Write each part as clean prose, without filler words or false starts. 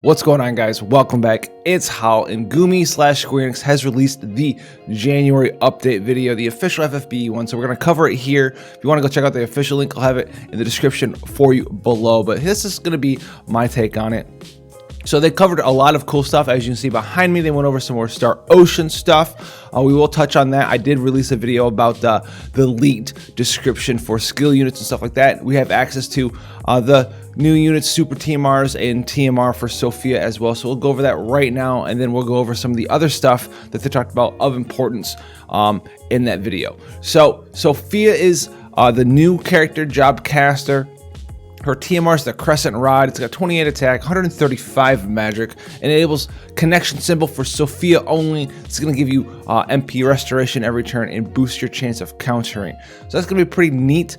What's going on, guys? Welcome back. It's Hal, and Gumi / Square Enix has released the January update video, the official FFBE one. So we're going to cover it here. If you want to go check out the official link, I'll have it in the description for you below. But this is going to be my take on it. So they covered a lot of cool stuff. As you can see behind me, they went over some more Star Ocean stuff. We will touch on that. I did release a video about the leaked description for skill units and stuff like that. We have access to the new units, Super TMRs and TMR for Sophia as well. So we'll go over that right now, and then we'll go over some of the other stuff that they talked about of importance in that video. So Sophia is the new character, job caster. Her TMR is the Crescent Rod. It's got 28 attack, 135 magic, and enables connection symbol for Sophia only. It's going to give you MP restoration every turn and boost your chance of countering. So that's going to be pretty neat,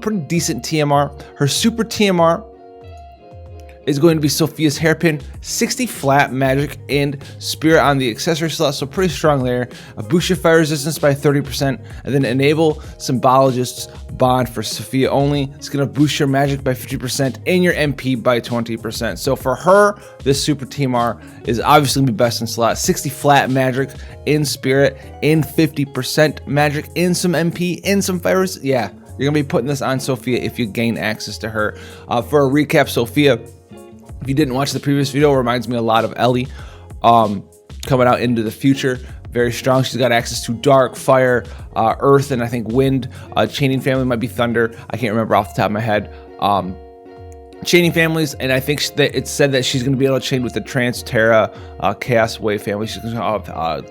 pretty decent TMR. Her Super TMR is going to be Sophia's Hairpin, 60 flat magic and spirit on the accessory slot, so pretty strong there. Boost your fire resistance by 30%, and then enable Symbologist's Bond for Sophia only. It's going to boost your magic by 50% and your MP by 20%. So for her, this Super TMR is obviously going to be best in slot. 60 flat magic in spirit and 50% magic and some MP and some fire resistance. Yeah, you're going to be putting this on Sophia if you gain access to her. For a recap, Sophia, if you didn't watch the previous video, it reminds me a lot of Ellie coming out into the future. Very strong. She's got access to dark, fire, earth, and I think wind. Chaining family might be thunder. I can't remember off the top of my head. Chaining families, and I think that it said that she's going to be able to chain with the Trans-Terra Chaos Wave family. She's going to have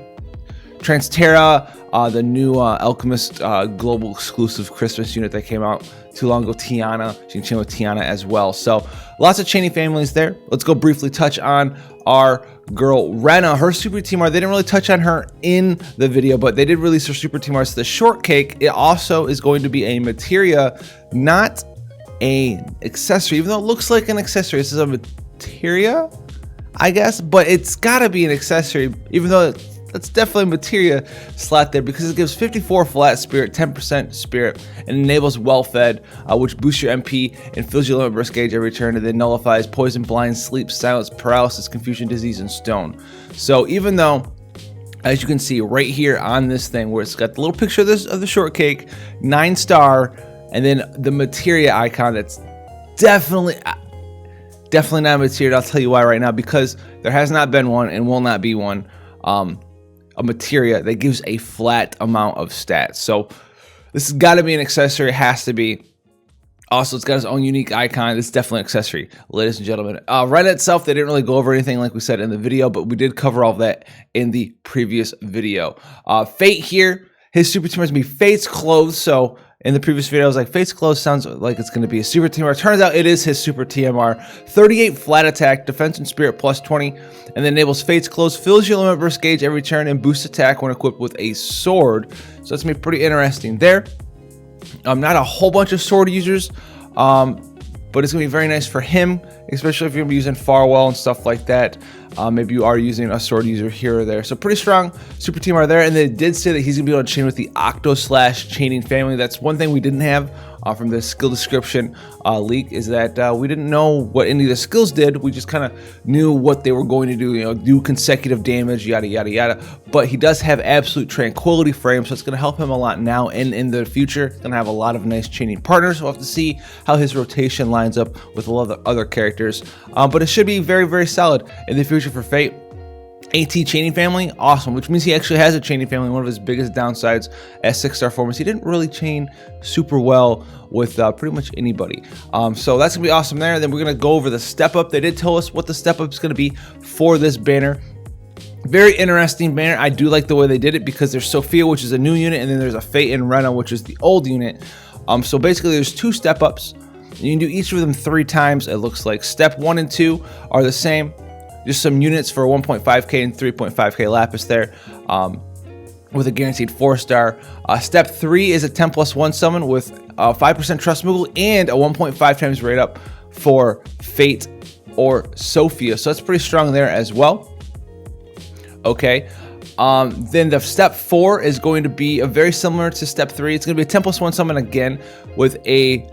Trans-Terra, the new Alchemist global exclusive Christmas unit that came out too long ago, Tiana. She can chain with Tiana as well. So lots of chaining families there. Let's go briefly touch on our girl Rena. Her Super TMR, they didn't really touch on her in the video, but they did release her Super TMR. It's the shortcake. It also is going to be a materia, not a accessory, even though it looks like an accessory. This is a materia, I guess, but it's got to be an accessory, even though that's definitely a materia slot there, because it gives 54 flat spirit, 10% spirit, and enables well fed, which boosts your MP and fills your limit burst gauge every turn, and then nullifies poison, blind, sleep, silence, paralysis, confusion, disease, and stone. So even though, as you can see right here on this thing, where it's got the little picture of the shortcake, 9-star, and then the materia icon, that's definitely not a materia. I'll tell you why right now, because there has not been one and will not be one. A materia that gives a flat amount of stats. So this has got to be an accessory. It has to be. Also, it's got its own unique icon. It's definitely an accessory, ladies and gentlemen. Rena itself, they didn't really go over anything like we said in the video, but we did cover all of that in the previous video. Fate here, his Super TMR is going to be Fate's Clothes. So in the previous video, I was like, Fate's Clothes sounds like it's going to be a Super TMR. Turns out it is his Super TMR. 38 flat attack, defense and spirit plus 20, and then enables Fate's Clothes, fills your limit burst gauge every turn, and boosts attack when equipped with a sword. So that's going to be pretty interesting there. Not a whole bunch of sword users, but it's going to be very nice for him, especially if you're going to be using Farwell and stuff like that. Maybe you are using a sword user here or there. So pretty strong Super TMR there. And they did say that he's going to be able to chain with the Octo / chaining family. That's one thing we didn't have from the skill description leak, is that we didn't know what any of the skills did. We just kind of knew what they were going to do, you know, do consecutive damage, yada, yada, yada. But he does have absolute tranquility frame, so it's going to help him a lot now and in the future. He's going to have a lot of nice chaining partners. We'll have to see how his rotation lines up with a lot of the other characters. But it should be very, very solid in the future for Fate. AT chaining family, awesome, which means he actually has a chaining family. One of his biggest downsides as 6-star formers, he didn't really chain super well with pretty much anybody. So that's gonna be awesome there. Then we're gonna go over the step up. They did tell us what the step up is gonna be for this banner. Very interesting banner. I do like the way they did it, because there's Sophia, which is a new unit, and then there's a Fate and Rena, which is the old unit. So basically there's 2 step ups. You can do each of them 3 times, it looks like. Step 1 and 2 are the same. Just some units for 1.5k and 3.5k Lapis there, with a guaranteed 4-star. Step 3 is a 10+1 summon with 5% Trust Moogle and a 1.5 times rate up for Fate or Sophia. So that's pretty strong there as well. Okay. Then the step 4 is going to be very similar to step 3. It's going to be a 10+1 summon again with a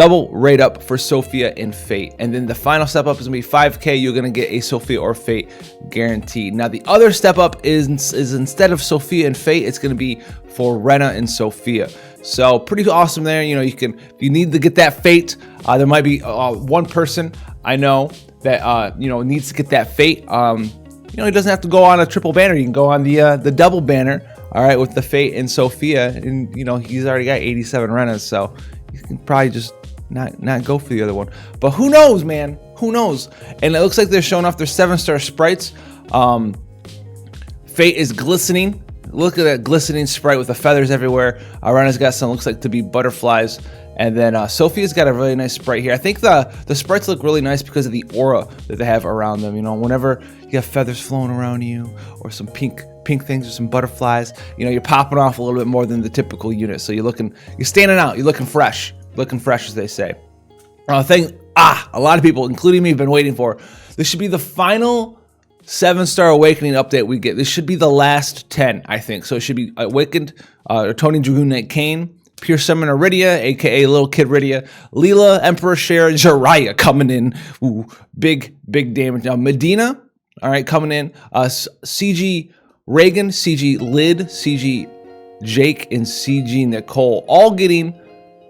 double rate up for Sophia and Fate. And then the final step up is gonna be 5K. You're gonna get a Sophia or Fate guaranteed. Now the other step up is instead of Sophia and Fate, it's gonna be for Rena and Sophia. So pretty awesome there. You know, if you need to get that Fate, there might be one person I know that needs to get that Fate. He doesn't have to go on a triple banner. You can go on the double banner, all right, with the Fate and Sophia, and he's already got 87 Renas, so you can probably just not go for the other one. But who knows, man? Who knows? And it looks like they're showing off their 7-star sprites. Fate is glistening. Look at that glistening sprite with the feathers everywhere. Rena's got some, looks like to be butterflies. And then Sophia's got a really nice sprite here. I think the sprites look really nice because of the aura that they have around them. Whenever you have feathers flowing around you, or some pink things, or some butterflies, you're popping off a little bit more than the typical unit. So you're standing out. You're looking fresh, as they say. A lot of people, including me, have been waiting for. This should be the final 7-star awakening update we get. This should be the last 10, I think. So it should be Awakened, Tony Dragoon Knight Kane, Pure Summoner Rydia, aka Little Kid Rydia, Leela, Emperor Cher, Jiraiya coming in. Ooh, big damage. Now Medina, all right, coming in. CG Reagan, CG Lid, CG Jake, and CG Nicole, all getting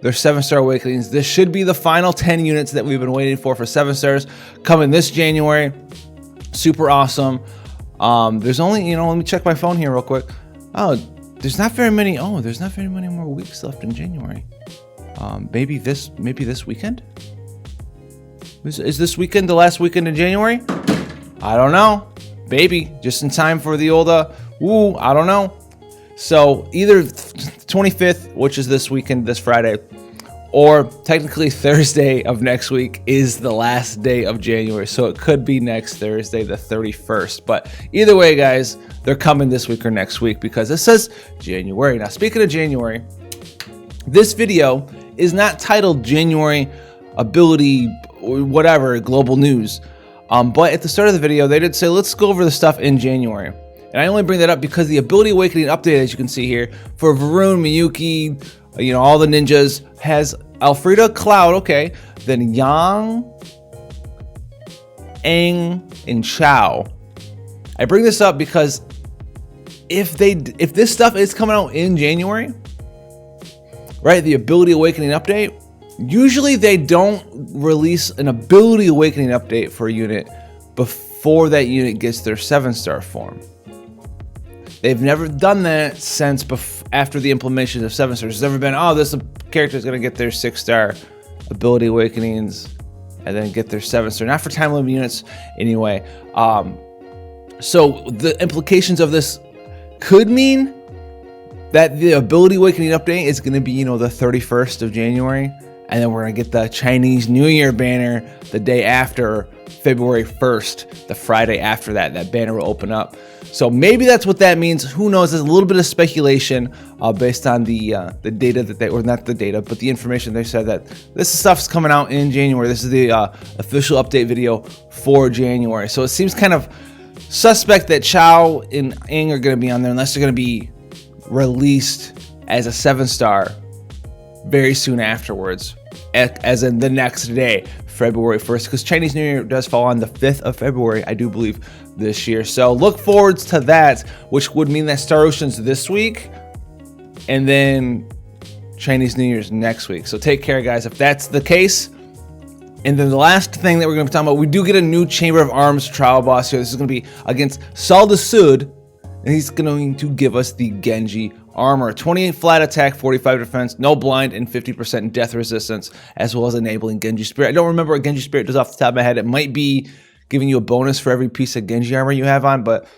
their 7-star awakenings. This should be the final 10 units that we've been waiting for 7 stars, coming this January. Super awesome. There's only, let me check my phone here real quick. There's not very many more weeks left in January. Maybe this weekend? Is this weekend the last weekend in January? I don't know. Maybe just in time for the old I don't know. So either 25th, which is this weekend, this Friday, or technically Thursday of next week is the last day of January. So it could be next Thursday, the 31st. But either way, guys, they're coming this week or next week because it says January. Now, speaking of January, this video is not titled January Ability or whatever, global news. But at the start of the video, they did say, let's go over the stuff in January. And I only bring that up because the Ability Awakening update, as you can see here, for Varun, Miyuki, all the ninjas, has Alfreda, Cloud, okay, then Yang, Aang, and Chao. I bring this up because if this stuff is coming out in January, right, the Ability Awakening update, usually they don't release an Ability Awakening update for a unit before that unit gets their 7-star form. They've never done that since after the implementation of 7 stars. There's never been, this character is going to get their 6-star Ability Awakenings and then get their 7-star. Not for time limit units anyway. So the implications of this could mean that the Ability Awakening update is going to be, the 31st of January. And then we're going to get the Chinese New Year banner the day after, February 1st, the Friday after that. That banner will open up. So maybe that's what that means. Who knows? There's a little bit of speculation based on the data that or not the data, but the information they said that this stuff's coming out in January. This is the official update video for January. So it seems kind of suspect that Chao and Aang are going to be on there unless they're going to be released as a 7-star very soon afterwards, as in the next day, February 1st, because Chinese New Year does fall on the 5th of February, I do believe, this year. So look forward to that, which would mean that Star Ocean's this week, and then Chinese New Year's next week. So take care, guys, if that's the case. And then the last thing that we're going to be talking about, we do get a new Chamber of Arms trial boss here. This is going to be against Sal Sud, and he's going to give us the Genji armor. 28 flat attack, 45 defense, no blind, and 50% death resistance, as well as enabling Genji Spirit. I don't remember what Genji Spirit does off the top of my head. It might be giving you a bonus for every piece of Genji armor you have on, but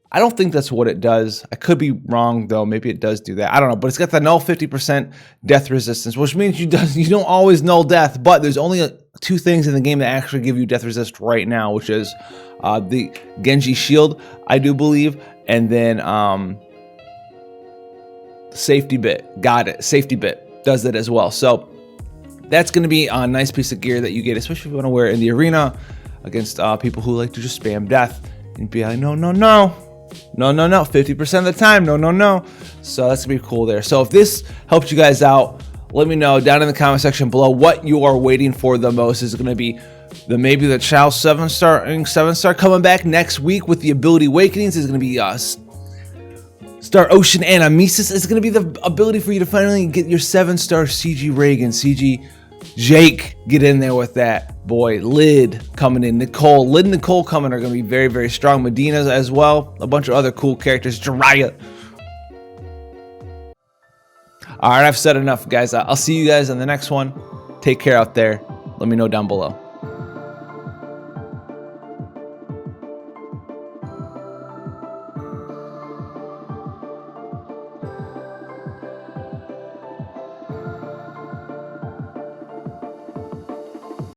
I don't think that's what it does. I could be wrong, though. Maybe it does do that. I don't know, but it's got the null 50% death resistance, which means you don't always null death, but there's only 2 things in the game that actually give you death resist right now, which is the Genji Shield, I do believe, and then Safety Bit. Got it. Safety Bit does that as well. So that's going to be a nice piece of gear that you get, especially if you want to wear it in the arena against people who like to just spam death and be like, no, 50% of the time, no. So that's going to be cool there. So if this helped you guys out, Let me know down in the comment section below what you are waiting for the most. Is it going to be maybe the Chao 7-star coming back next week with the ability Awakenings? Is it going to be Star Ocean Animesis? Is it going to be the ability for you to finally get your 7-star CG Reagan, CG Jake? Get in there with that, boy. Lid coming in, Lid and Nicole coming are going to be very, very strong. Medina's as well, a bunch of other cool characters. Jiraiya. All right, I've said enough, guys. I'll see you guys in the next one. Take care out there. Let me know down below.